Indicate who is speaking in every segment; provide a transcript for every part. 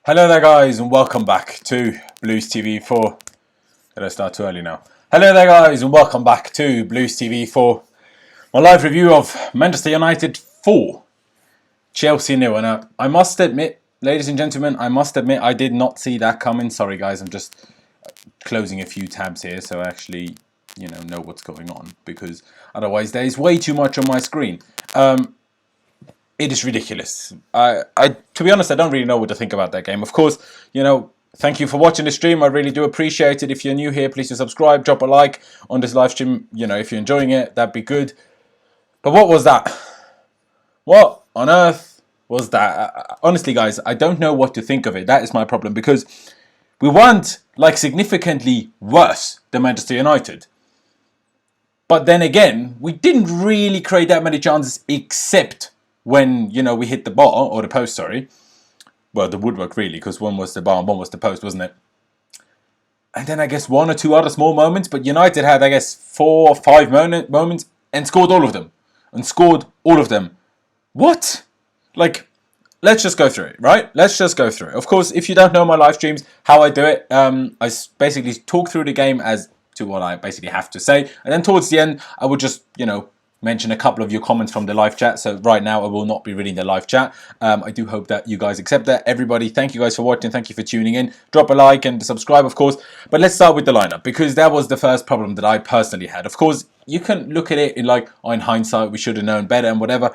Speaker 1: Hello there guys and welcome back to Blues TV for... Did I start too early now? Hello there guys and welcome back to Blues TV for my live review of Manchester United 4, Chelsea 0. And I must admit, ladies and gentlemen, I did not see that coming. Sorry guys, I'm just closing a few tabs here so I actually, know what's going on, because otherwise there is way too much on my screen. It is ridiculous. To be honest, I don't really know what to think about that game. Of course, thank you for watching the stream. I really do appreciate it. If you're new here, please do subscribe, drop a like on this live stream. If you're enjoying it, that'd be good. But what was that? What on earth was that? Honestly, guys, I don't know what to think of it. That is my problem, because we weren't significantly worse than Manchester United. But then again, we didn't really create that many chances except when, we hit the bar, or the post, sorry. Well, the woodwork really, because one was the bar and one was the post, wasn't it? And then I guess one or two other small moments, but United had, I guess, 4 or 5 moments and scored all of them. What? Let's just go through it, right? Let's just go through it. Of course, if you don't know my live streams, how I do it, I basically talk through the game as to what I basically have to say. And then towards the end, I would just, mention a couple of your comments from the live chat. So right now I will not be reading the live chat. I do hope that you guys accept that. Everybody, thank you guys for watching. Thank you for tuning in. Drop a like and subscribe, of course. But let's start with the lineup, because that was the first problem that I personally had. Of course, you can look at it in in hindsight, we should have known better and whatever.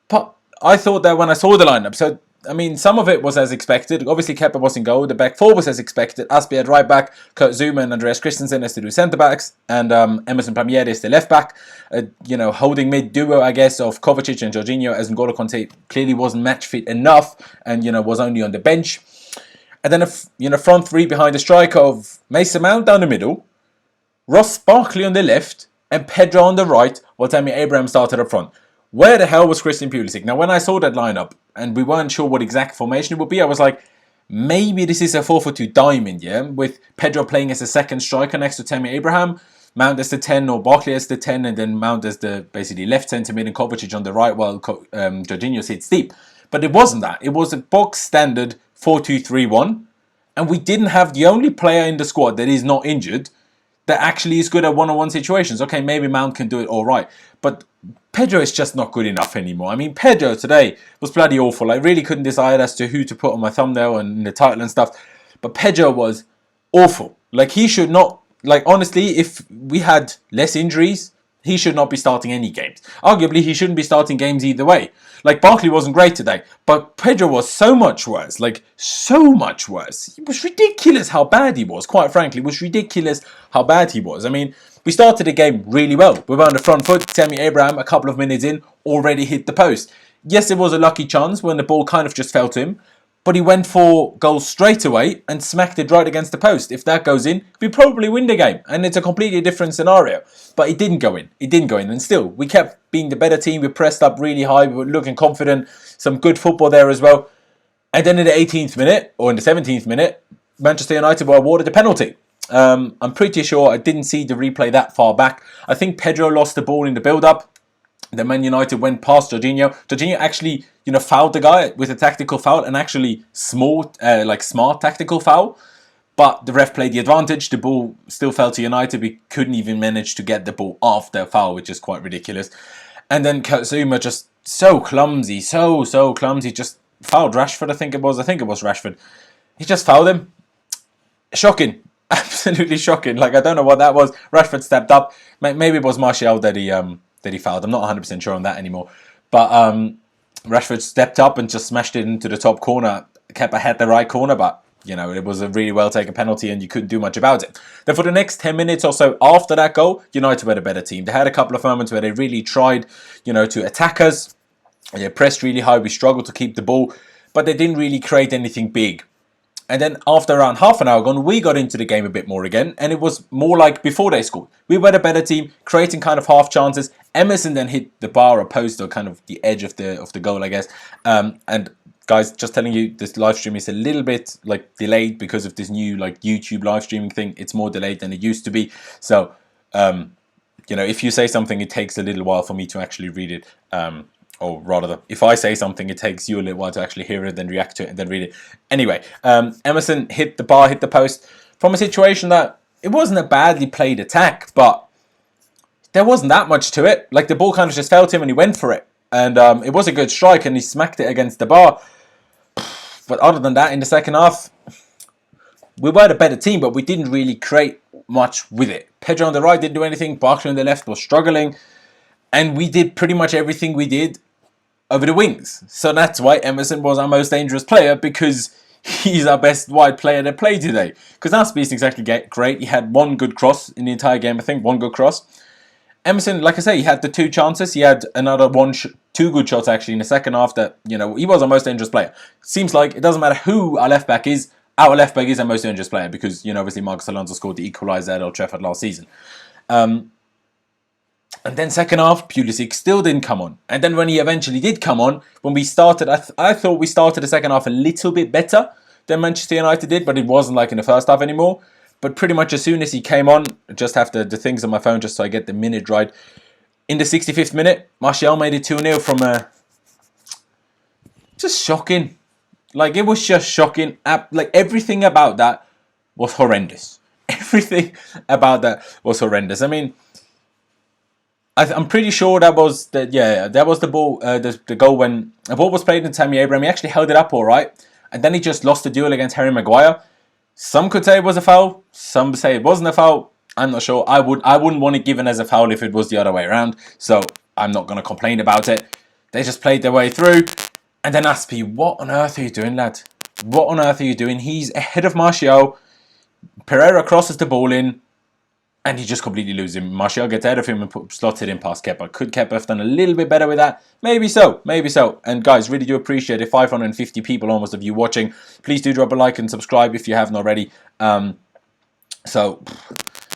Speaker 1: But I thought that when I saw the lineup, so I mean, some of it was as expected. Obviously, Kepa was in goal. The back four was as expected. Aspie at right back, Kurt Zouma and Andreas Christensen as the two centre backs, and Emerson Palmieri is the left back. Holding mid duo, I guess, of Kovacic and Jorginho, as N'Golo Conte clearly wasn't match fit enough, and was only on the bench. And then front three behind the striker of Mason Mount down the middle, Ross Barkley on the left, and Pedro on the right, while Tammy Abraham started up front. Where the hell was Christian Pulisic? Now, when I saw that lineup and we weren't sure what exact formation it would be, I was like, maybe this is a 4-4-2 diamond, yeah? With Pedro playing as a second striker next to Tammy Abraham, Mount as the 10 or Barkley as the 10, and then Mount as the basically left centre mid and Kovacic on the right while Jorginho sits deep. But it wasn't that. It was a box standard 4-2-3-1, and we didn't have the only player in the squad that is not injured that actually is good at one-on-one situations. Okay, maybe Mount can do it all right, but Pedro is just not good enough anymore. I mean, Pedro today was bloody awful. I really couldn't decide as to who to put on my thumbnail and in the title and stuff, but Pedro was awful. He should not, honestly, if we had less injuries, he should not be starting any games. Arguably, he shouldn't be starting games either way. Barkley wasn't great today, but Pedro was so much worse. So much worse. It was ridiculous how bad he was, quite frankly. It was ridiculous how bad he was. I mean, we started the game really well. We were on the front foot. Tammy Abraham, a couple of minutes in, already hit the post. Yes, it was a lucky chance when the ball kind of just fell to him, but he went for goal straight away and smacked it right against the post. If that goes in, we probably win the game, and it's a completely different scenario. But it didn't go in. It didn't go in, and still, we kept being the better team. We pressed up really high. We were looking confident. Some good football there as well. And then in the 18th minute, or in the 17th minute, Manchester United were awarded a penalty. I'm pretty sure I didn't see the replay that far back. I think Pedro lost the ball in the build-up. Then Man United went past Jorginho. Jorginho actually, fouled the guy with a tactical foul, and actually smart tactical foul. But the ref played the advantage. The ball still fell to United. We couldn't even manage to get the ball after foul, which is quite ridiculous. And then Kurt Zouma just so clumsy, so clumsy. Just fouled Rashford, I think it was. Rashford. He just fouled him. Shocking. Absolutely shocking. I don't know what that was. Rashford stepped up. Maybe it was Martial that he fouled. I'm not 100% sure on that anymore. But Rashford stepped up and just smashed it into the top corner. Kepa had the right corner, but it was a really well taken penalty and you couldn't do much about it. Then for the next 10 minutes or so after that goal, United were a better team. They had a couple of moments where they really tried, to attack us. They pressed really high. We struggled to keep the ball, but they didn't really create anything big. And then after around half an hour gone, we got into the game a bit more again. And it was more like before they scored. We were the better team, creating kind of half chances. Emerson then hit the bar or post or kind of the edge of the goal, I guess. And guys, just telling you, this live stream is a little bit delayed because of this new YouTube live streaming thing. It's more delayed than it used to be. So, if you say something, it takes a little while for me to actually read it. or rather, if I say something, it takes you a little while to actually hear it, then react to it, and then read it. Anyway, Emerson hit the bar, hit the post from a situation that it wasn't a badly played attack, but there wasn't that much to it. Like, the ball kind of just fell to him and he went for it. And it was a good strike and he smacked it against the bar. But other than that, in the second half, we were the better team, but we didn't really create much with it. Pedro on the right didn't do anything. Barkley on the left was struggling. And we did pretty much everything we did over the wings. So that's why Emerson was our most dangerous player, because he's our best wide player that played today. Because Aspie isn't exactly great. He had one good cross in the entire game, I think. One good cross. Emerson, like I say, he had the 2 chances. He had another 2 good shots actually in the second half that, you know, he was our most dangerous player. Seems like it doesn't matter who our left back is. Our left back is our most dangerous player because, you know, obviously Marcos Alonso scored the equaliser at Old Trafford last season. And then second half, Pulisic still didn't come on. And then when he eventually did come on, when we started, I thought we started the second half a little bit better than Manchester United did, but it wasn't like in the first half anymore. But pretty much as soon as he came on, just have the things on my phone just so I get the minute right. In the 65th minute, Martial made it 2-0 from a... Just shocking. Like, it was just shocking. Like, everything about that was horrendous. Everything about that was horrendous. I mean, I'm pretty sure that was that was the ball, the goal when the ball was played in Tammy Abraham. He actually held it up all right, and then he just lost the duel against Harry Maguire. Some could say it was a foul. Some say it wasn't a foul. I'm not sure. I wouldn't want it given as a foul if it was the other way around. So I'm not going to complain about it. They just played their way through. And then Aspie, what on earth are you doing, lad? What on earth are you doing? He's ahead of Martial. Pereira crosses the ball in. And he just completely loses him. Martial gets out of him and slots it in past Kepa. Could Kepa have done a little bit better with that? Maybe so. Maybe so. And guys, really do appreciate it. 550 people almost of you watching. Please do drop a like and subscribe if you haven't already. So,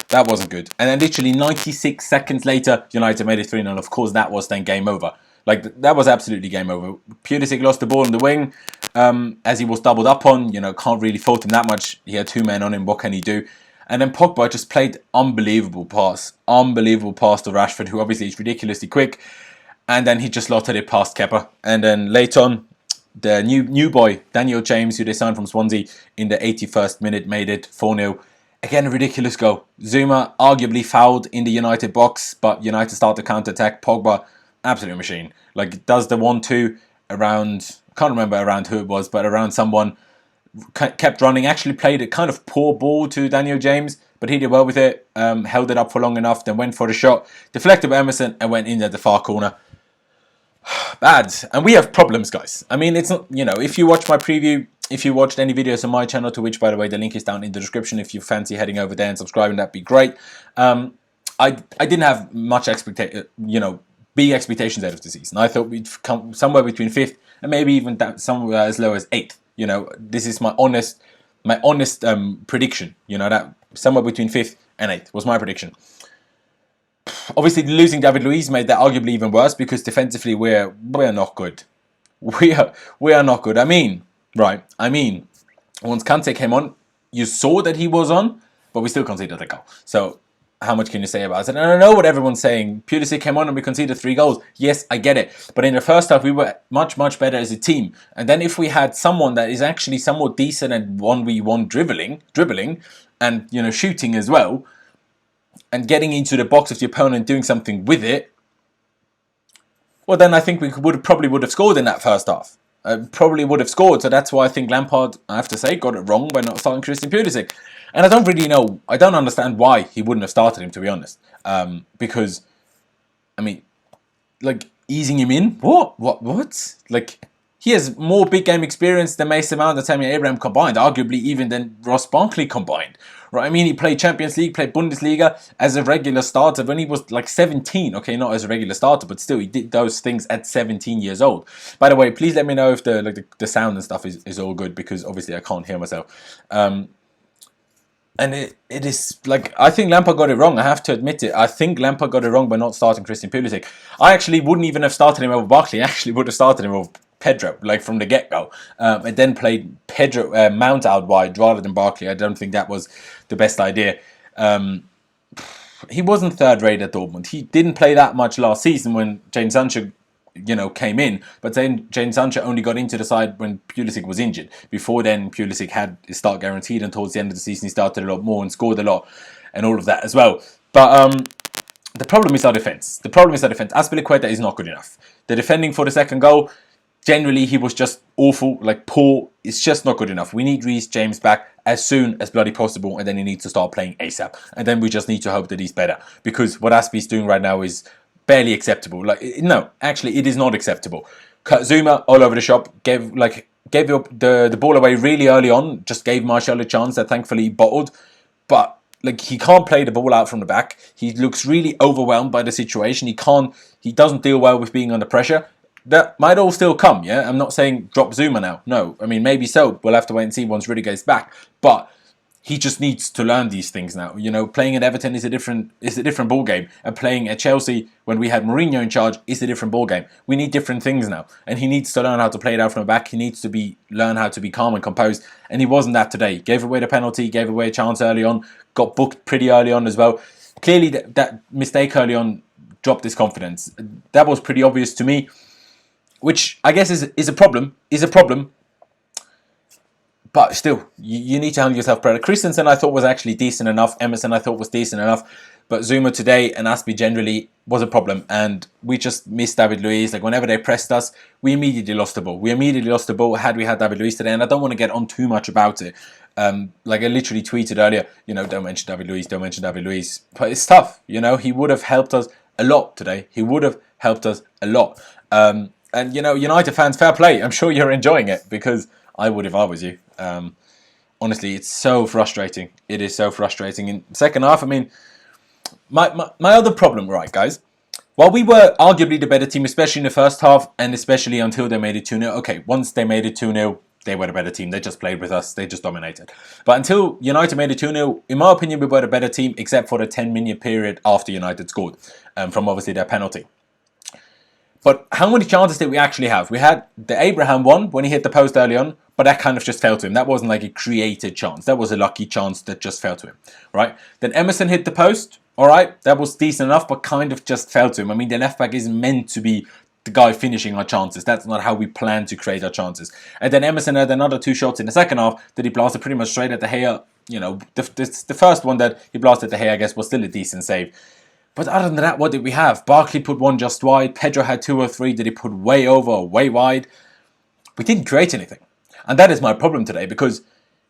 Speaker 1: that wasn't good. And then literally 96 seconds later, United made it 3-0. Of course, that was then game over. Like, that was absolutely game over. Pulisic lost the ball in the wing as he was doubled up on. You know, can't really fault him that much. He had 2 men on him. What can he do? And then Pogba just played unbelievable pass to Rashford, who obviously is ridiculously quick. And then he just slotted it past Kepa. And then later on, the new boy, Daniel James, who they signed from Swansea in the 81st minute, made it 4-0. Again, a ridiculous goal. Zuma arguably fouled in the United box, but United start the counter-attack. Pogba, absolute machine. Like, does the 1-2 around, can't remember around who it was, but around someone. Kept running, actually played a kind of poor ball to Daniel James, but he did well with it, held it up for long enough, then went for the shot, deflected by Emerson and went in at the far corner. Bad. And we have problems, guys. I mean, it's not, you know, if you watch my preview, if you watched any videos on my channel, to which, by the way, the link is down in the description, if you fancy heading over there and subscribing, that'd be great. I didn't have much big expectations out of the season. I thought we'd come somewhere between 5th and maybe even down somewhere as low as 8th. You know, this is my honest prediction. You know, that somewhere between 5th and 8th was my prediction. Obviously, losing David Luiz made that arguably even worse because defensively we're not good. We are not good. I mean, once Kante came on, you saw that he was on, but we still conceded the goal. So how much can you say about it? And I know what everyone's saying. Pulisic came on and we conceded 3 goals. Yes, I get it. But in the first half, we were much, much better as a team. And then if we had someone that is actually somewhat decent at 1v1 dribbling, and, you know, shooting as well, and getting into the box of the opponent, doing something with it, well, then I think we probably would have scored in that first half. Probably would have scored. So that's why I think Lampard, I have to say, got it wrong by not starting Christian Pulisic. And I don't really know. I don't understand why he wouldn't have started him, to be honest. Because, I mean, like, easing him in? What? Like, he has more big game experience than Mason Mount and Tammy Abraham combined, arguably even than Ross Barkley combined. Right? I mean, he played Champions League, played Bundesliga as a regular starter when he was like 17. Okay, not as a regular starter, but still, he did those things at 17 years old. By the way, please let me know if the sound and stuff is all good, because obviously I can't hear myself. And it is, like, I think Lampard got it wrong. I have to admit it. I think Lampard got it wrong by not starting Christian Pulisic. I actually wouldn't even have started him over Barkley. I actually would have started him over Pedro, like, from the get-go. And then played Pedro Mount out wide rather than Barkley. I don't think that was the best idea. He wasn't third-rate at Dortmund. He didn't play that much last season when Jadon Sancho came in. But then Jadon Sancho only got into the side when Pulisic was injured. Before then, Pulisic had his start guaranteed, and towards the end of the season, he started a lot more and scored a lot, and all of that as well. But the problem is our defence. The problem is our defence. Azpilicueta is not good enough. The defending for the second goal, generally, he was just awful, like poor. It's just not good enough. We need Reece James back as soon as bloody possible, and then he needs to start playing ASAP. And then we just need to hope that he's better, because what Aspi's doing right now is barely acceptable. No, actually, it is not acceptable. Zuma all over the shop, gave the ball away really early on, just gave Martial a chance that thankfully he bottled. But he can't play the ball out from the back. He looks really overwhelmed by the situation. He doesn't deal well with being under pressure. That might all still come, yeah? I'm not saying drop Zuma now. No, I mean, maybe so. We'll have to wait and see once Rudiger gets back. But he just needs to learn these things now. Playing at Everton is a different ball game, and playing at Chelsea when we had Mourinho in charge is a different ball game. We need different things now, and he needs to learn how to play it out from the back. He needs to learn how to be calm and composed, and he wasn't that today. Gave away the penalty, gave away a chance early on, got booked pretty early on as well. Clearly, that mistake early on dropped his confidence. That was pretty obvious to me, which I guess is a problem. But still, you need to handle yourself better. Christensen, I thought, was actually decent enough. Emerson, I thought, was decent enough. But Zuma today and Aspi generally was a problem. And we just missed David Luiz. Whenever they pressed us, we immediately lost the ball. Had we had David Luiz today. And I don't want to get on too much about it. I literally tweeted earlier, don't mention David Luiz. But it's tough, He would have helped us a lot today. And, United fans, fair play. I'm sure you're enjoying it, because I would if I was you. Honestly, it's so frustrating. It is so frustrating. In the second half, I mean, my other problem, right, guys? While we were arguably the better team, especially in the first half, and especially until they made it 2-0. Okay, once they made it 2-0, they were the better team. They just played with us. They just dominated. But until United made it 2-0, in my opinion, we were the better team, except for the 10-minute period after United scored, from obviously their penalty. But how many chances did we actually have? We had the Abraham one when he hit the post early on, but that kind of just fell to him. That wasn't like a created chance. That was a lucky chance that just fell to him, right? Then Emerson hit the post. All right, that was decent enough, but kind of just fell to him. I mean, the left back is meant to be the guy finishing our chances. That's not how we plan to create our chances. And then Emerson had another 2 shots in the second half that he blasted pretty much straight at the Gea. The first one that he blasted at the Gea, I guess, was still a decent save. But other than that, what did we have? Barkley put one just wide. Pedro had 2 or 3 that he put way over or way wide. We didn't create anything. And that is my problem today, because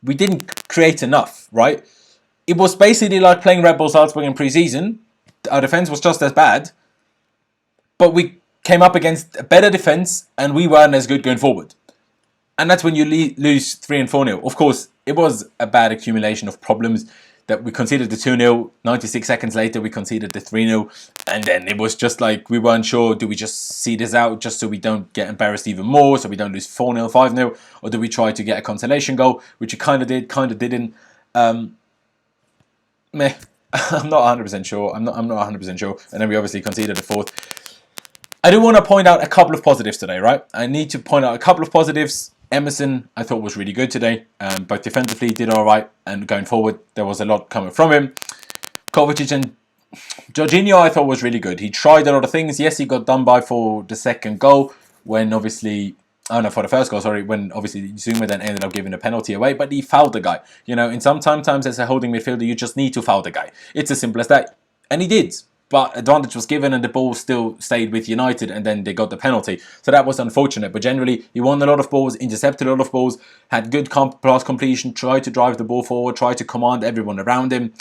Speaker 1: we didn't create enough, right? It was basically like playing Red Bull Salzburg in pre-season. Our defence was just as bad. But we came up against a better defence, and we weren't as good going forward. And that's when you lose 3 and 4-0. Of course, it was a bad accumulation of problems. That we conceded the 2-0, 96 seconds later we conceded the 3-0, and then it was just like we weren't sure, do we just see this out just so we don't get embarrassed even more, so we don't lose 4-0, 5-0, or do we try to get a consolation goal, which we kind of did, kind of didn't. Meh. I'm not 100% sure. I'm not 100% sure. And then we obviously conceded the 4th. I do want to point out a couple of positives today, right? I need to point out a couple of positives. Emerson, I thought, was really good today. Both defensively did all right, and going forward, there was a lot coming from him. Kovacic and Jorginho, I thought, was really good. He tried a lot of things. Yes, he got done by for the second goal, when obviously, for the first goal, sorry, when obviously Zuma then ended up giving a penalty away, but he fouled the guy. In sometimes as a holding midfielder, you just need to foul the guy. It's as simple as that. And he did. But advantage was given, and the ball still stayed with United, and then they got the penalty. So that was unfortunate. But generally, he won a lot of balls, intercepted a lot of balls, had good pass completion, tried to drive the ball forward, tried to command everyone around him.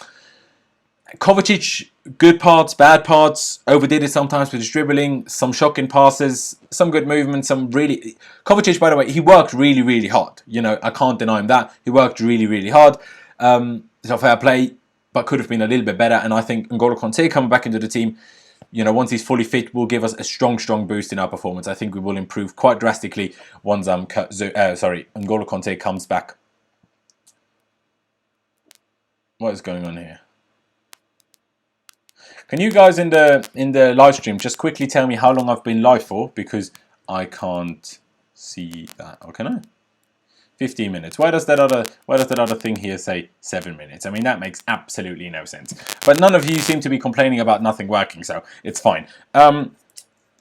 Speaker 1: Kovacic, good parts, bad parts, overdid it sometimes with his dribbling, some shocking passes, some good movement, some really... Kovacic, by the way, he worked really, really hard. I can't deny him that. He worked really, really hard. So fair play. But could have been a little bit better. And I think N'Golo Kanté coming back into the team, once he's fully fit, will give us a strong boost in our performance. I think we will improve quite drastically once N'Golo Kanté comes back. What is going on here? Can you guys in the live stream just quickly tell me how long I've been live for? Because I can't see that. Or can I? 15 minutes. Why does that other thing here say 7 minutes? I mean, that makes absolutely no sense. But none of you seem to be complaining about nothing working, so it's fine.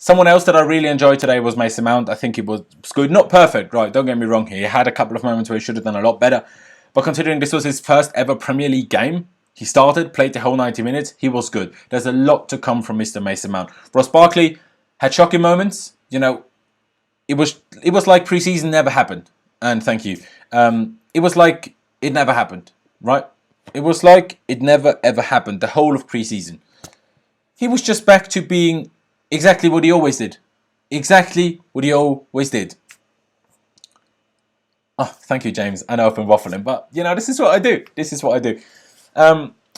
Speaker 1: Someone else that I really enjoyed today was Mason Mount. I think it was good. Not perfect, right? Don't get me wrong here. He had a couple of moments where he should have done a lot better. But considering this was his first ever Premier League game, he started, played the whole 90 minutes. He was good. There's a lot to come from Mr. Mason Mount. Ross Barkley had shocking moments. You know, it was like pre-season never happened. And thank you. It was like it never happened, right? It was like it never ever happened. The whole of pre-season. He was just back to being exactly what he always did. Exactly what he always did. Oh, thank you, James. I know I've been waffling, but you know, this is what I do. This is what I do.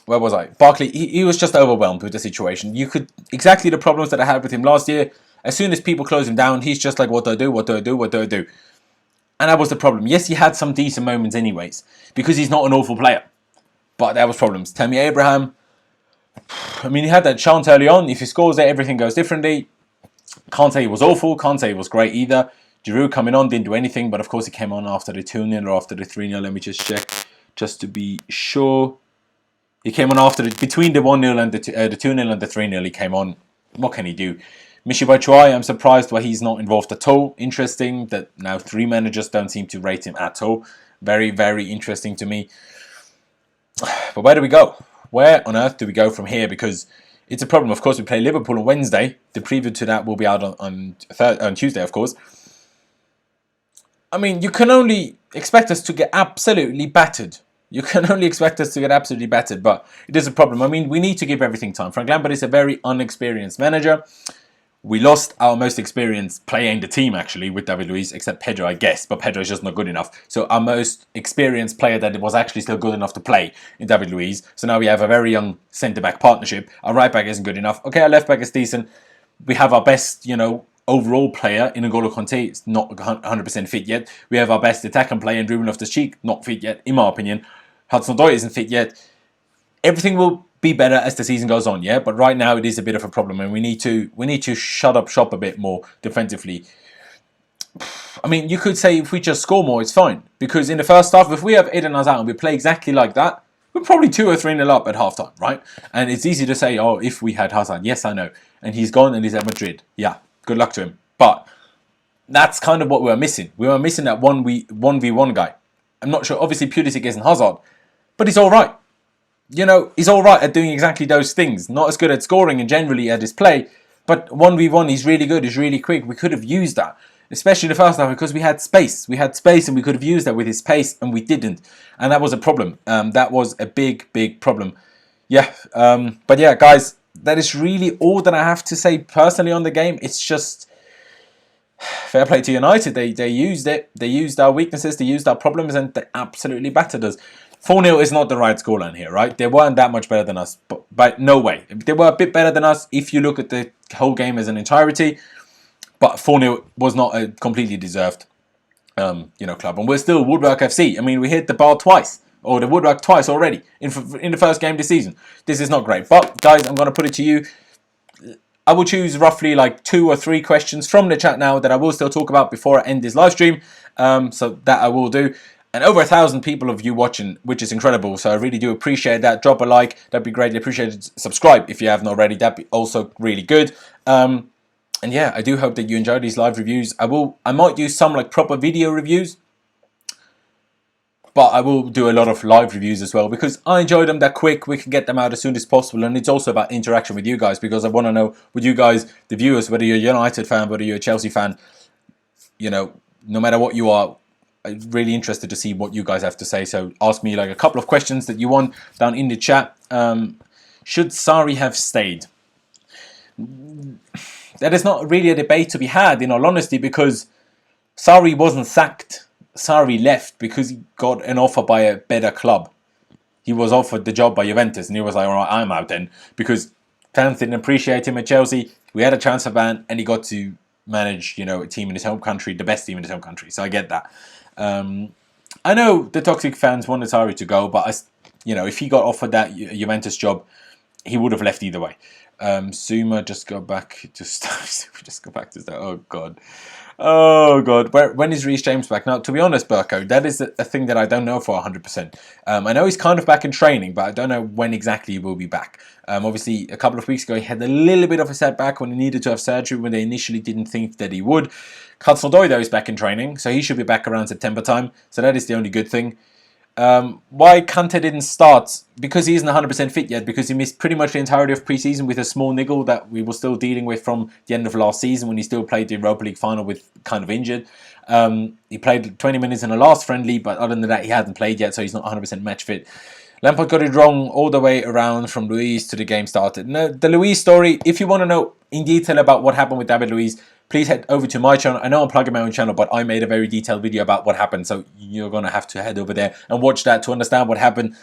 Speaker 1: Where was I? Barkley, he was just overwhelmed with the situation. You could, exactly the problems that I had with him last year. As soon as people close him down, he's just like, what do I do? What do I do? What do I do? And that was the problem. Yes, he had some decent moments anyways, because he's not an awful player. But there was problems. Tammy Abraham, I mean, he had that chance early on. If he scores it, everything goes differently. Can't say he was awful. Can't say he was great either. Giroud coming on didn't do anything, but of course he came on after the 2-0 or after the 3-0. Let me just check, just to be sure. He came on after between the 1-0 and the 2-0 and the 3-0. He came on. What can he do? Michy Batshuayi, I'm surprised why he's not involved at all. Interesting that now 3 managers don't seem to rate him at all. Very, very interesting to me. But where do we go? Where on earth do we go from here? Because it's a problem. Of course, we play Liverpool on Wednesday. The preview to that will be out on Tuesday, of course. I mean, you can only expect us to get absolutely battered. You can only expect us to get absolutely battered, but it is a problem. I mean, we need to give everything time. Frank Lampard is a very unexperienced manager. We lost our most experienced player in the team, actually, with David Luiz, except Pedro, I guess. But Pedro is just not good enough. So our most experienced player that was actually still good enough to play in David Luiz. So now we have a very young centre-back partnership. Our right-back isn't good enough. Okay, our left-back is decent. We have our best, you know, overall player in N'Golo Kanté. It's not 100% fit yet. We have our best attacking player in Ruben Loftus-Cheek. Not fit yet, in my opinion. Hudson-Odoi isn't fit yet. Everything will be better as the season goes on, yeah. But right now it is a bit of a problem, and we need to shut up shop a bit more defensively. I mean, you could say if we just score more, it's fine, because in the first half, if we have Eden Hazard and we play exactly like that, we're probably 2 or 3-0 up at halftime, right? And it's easy to say, oh, if we had Hazard, yes, I know, and he's gone and he's at Madrid, yeah, good luck to him. But that's kind of what we were missing. We were missing that 1v1 guy. I'm not sure. Obviously, Pulisic isn't Hazard, but he's all right. You know, he's all right at doing exactly those things. Not as good at scoring and generally at his play, but 1v1, he's really good. He's really quick. We could have used that, especially the first half, because we had space. We had space and we could have used that with his pace, and we didn't. And that was a problem. That was a big, big problem. Yeah, but yeah, guys, that is really all that I have to say personally on the game. It's just fair play to United. They used it. They used our weaknesses. They used our problems, and they absolutely battered us. 4-0 is not the right scoreline here, right? They weren't that much better than us, but no way. They were a bit better than us if you look at the whole game as an entirety, but 4-0 was not a completely deserved, club. And we're still Woodwork FC. I mean, we hit the bar twice, or the Woodwork twice already in the first game this season. This is not great. But, guys, I'm going to put it to you. I will choose roughly like 2 or 3 questions from the chat now that I will still talk about before I end this live stream. So that I will do. And over 1,000 people of you watching, which is incredible. So I really do appreciate that. Drop a like. That'd be greatly appreciated. Subscribe if you haven't already. That'd be also really good. And yeah, I do hope that you enjoy these live reviews. I might do some like proper video reviews, but I will do a lot of live reviews as well, because I enjoy them. They're quick. We can get them out as soon as possible. And it's also about interaction with you guys, because I want to know with you guys, the viewers, whether you're a United fan, whether you're a Chelsea fan, you know, no matter what you are, I'm really interested to see what you guys have to say. So ask me like a couple of questions that you want down in the chat. Should Sarri have stayed? That is not really a debate to be had, in all honesty, because Sarri wasn't sacked. Sarri left because he got an offer by a better club. He was offered the job by Juventus, and he was like, all right, I'm out then, because fans didn't appreciate him at Chelsea. We had a transfer ban, and he got to manage, you know, a team in his home country, the best team in his home country. So I get that. I know the toxic fans wanted Sarri to go, but if he got offered that Juventus job, he would have left either way. Zuma just go back to start. Just go back to start. Oh god. Oh god, when is Reece James back? Now, to be honest, Burko, that is a thing that I don't know for 100%. I know he's kind of back in training, but I don't know when exactly he will be back. Obviously, a couple of weeks ago, he had a little bit of a setback when he needed to have surgery when they initially didn't think that he would. Hudson-Odoi, though, is back in training, so he should be back around September time. So that is the only good thing. Why Kante didn't start? Because he isn't 100% fit yet, because he missed pretty much the entirety of pre-season with a small niggle that we were still dealing with from the end of last season when he still played the Europa League final with kind of injured. He played 20 minutes in the last friendly, but other than that, he hadn't played yet, so he's not 100% match fit. Lampard got it wrong all the way around from Luiz to the game started. Now, the Luiz story, if you want to know in detail about what happened with David Luiz, please head over to my channel. I know I'm plugging my own channel, but I made a very detailed video about what happened, so you're going to have to head over there and watch that to understand what happened.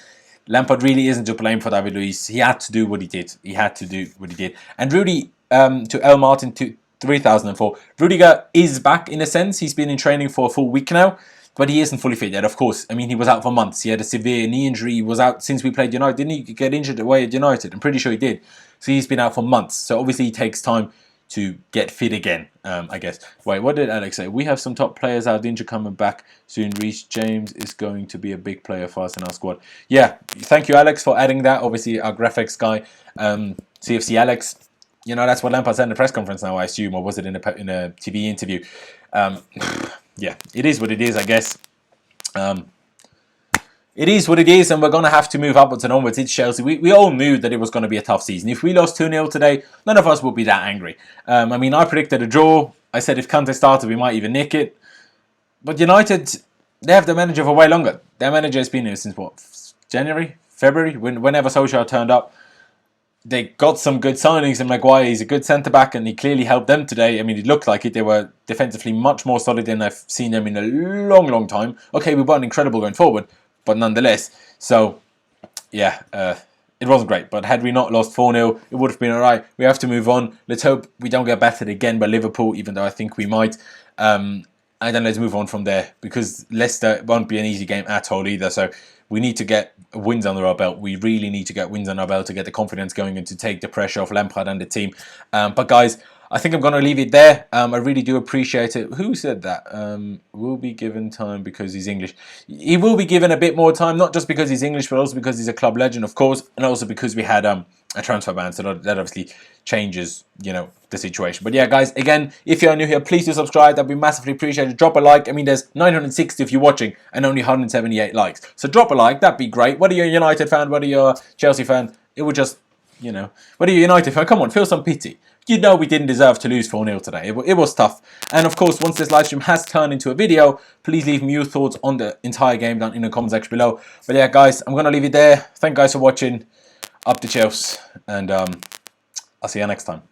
Speaker 1: Lampard really isn't to blame for David Luiz. He had to do what he did. He had to do what he did. And Rudy, to L. Martin, to 3004, Rudiger is back in a sense. He's been in training for a full week now, but he isn't fully fit yet, of course. I mean, he was out for months. He had a severe knee injury. He was out since we played United. Didn't he get injured away at United? I'm pretty sure he did. So he's been out for months. So obviously it takes time to get fit again, I guess. Wait, what did Alex say? We have some top players out injured coming back soon. Reece James is going to be a big player for us in our squad. Yeah, thank you, Alex, for adding that. Obviously, our graphics guy, CFC Alex. You know, that's what Lampard said in the press conference now, I assume, or was it in a TV interview? Yeah, it is what it is, I guess. It is what it is, and we're going to have to move upwards and onwards. It's Chelsea. We all knew that it was going to be a tough season. If we lost 2-0 today, none of us would be that angry. I mean, I predicted a draw. I said if Kante started, we might even nick it. But United, they have the manager for way longer. Their manager has been here since, what, January? February? Whenever Solskjaer turned up. They got some good signings, and Maguire, he's a good centre-back, and he clearly helped them today. I mean, it looked like it. They were defensively much more solid than I've seen them in a long, long time. Okay, we weren't incredible going forward, but nonetheless. So, yeah, it wasn't great. But had we not lost 4-0, it would have been all right. We have to move on. Let's hope we don't get battered again by Liverpool, even though I think we might. And then let's move on from there, because Leicester won't be an easy game at all either. So we need to get wins under our belt. We really need to get wins under our belt to get the confidence going and to take the pressure off Lampard and the team. But guys, I think I'm going to leave it there. I really do appreciate it. Who said that? Will be given time because he's English. He will be given a bit more time, not just because he's English, but also because he's a club legend, of course, and also because we had a transfer ban, so that obviously changes, you know, the situation. But yeah, guys, again, if you're new here, please do subscribe. That'd be massively appreciated. Drop a like. I mean, there's 960 of you watching and only 178 likes. So drop a like. That'd be great. Whether you're a United fan, whether you're a Chelsea fan, it would just, you know, whether you're a United fan, come on, feel some pity. You know we didn't deserve to lose 4-0 today. It was tough. And of course, once this live stream has turned into a video, please leave me your thoughts on the entire game down in the comment section below. But yeah, guys, I'm going to leave it there. Thank you guys for watching. Up the Chelsea. And I'll see you next time.